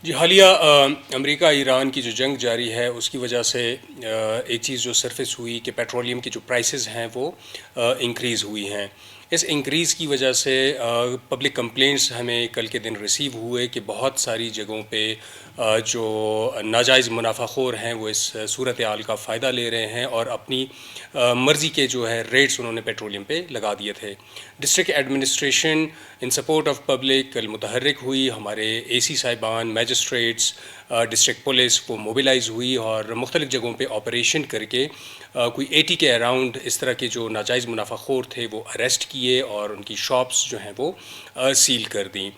جی حالیہ امریکہ ایران کی جو جنگ جاری ہے اس کی وجہ سے ایک چیز جو سرفس ہوئی کہ پیٹرولیم کی جو پرائسز ہیں وہ انکریز ہوئی ہیں. اس انکریز کی وجہ سے پبلک کمپلینٹس ہمیں کل کے دن ریسیو ہوئے کہ بہت ساری جگہوں پہ جو ناجائز منافع خور ہیں وہ اس صورتحال کا فائدہ لے رہے ہیں اور اپنی مرضی کے جو ہے ریٹس انہوں نے پیٹرولیم پہ لگا دیے تھے. District administration in support of public کل متحرک ہوئی. ہمارے اے سی صاحبان، میجسٹریٹس، ڈسٹرکٹ پولیس وہ موبلائز ہوئی اور مختلف جگہوں پہ آپریشن کر کے کوئی 80 کے اراؤنڈ اس طرح کے جو ناجائز منافع خور تھے وہ اریسٹ کیے اور ان کی شاپس جو ہیں وہ سیل کر دیں.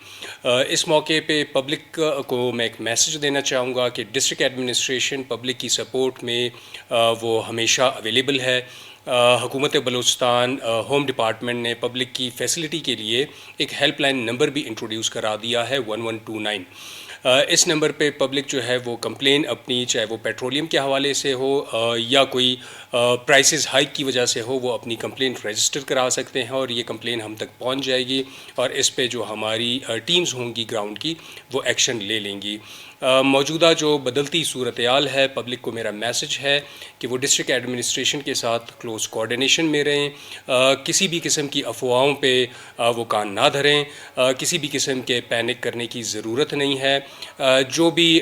اس موقع پہ پبلک کو میں ایک میسج دینا چاہوں گا کہ ڈسٹرکٹ ایڈمنسٹریشن پبلک کی سپورٹ میں وہ ہمیشہ اویلیبل ہے. حکومت بلوچستان ہوم ڈپارٹمنٹ نے پبلک کی فیسلٹی کے لیے ایک ہیلپ لائن نمبر بھی انٹروڈیوس کرا دیا ہے 1129. اس نمبر پہ پبلک جو ہے وہ کمپلین اپنی، چاہے وہ پیٹرولیم کے حوالے سے ہو یا کوئی پرائسز ہائیک کی وجہ سے ہو، وہ اپنی کمپلین رجسٹر کرا سکتے ہیں اور یہ کمپلین ہم تک پہنچ جائے گی اور اس پہ جو ہماری ٹیمز ہوں گی گراؤنڈ کی وہ ایکشن لے لیں گی. موجودہ جو بدلتی صورتحال ہے، پبلک کو میرا میسج ہے کہ وہ ڈسٹرکٹ ایڈمنسٹریشن کے ساتھ کلوز کوآرڈینیشن میں رہیں. کسی بھی قسم کی افواہوں پہ وہ کان نہ دھریں. کسی بھی قسم کے پینک کرنے کی ضرورت نہیں ہے. جو بھی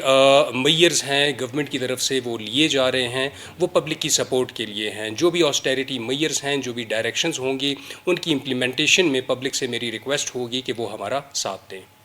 میئرز ہیں گورنمنٹ کی طرف سے وہ لیے جا رہے ہیں وہ پبلک کی سپورٹ کے لیے ہیں. جو بھی آسٹیریٹی میئرز ہیں، جو بھی ڈائریکشنز ہوں گی، ان کی امپلیمنٹیشن میں پبلک سے میری ریکویسٹ ہوگی کہ وہ ہمارا ساتھ دیں.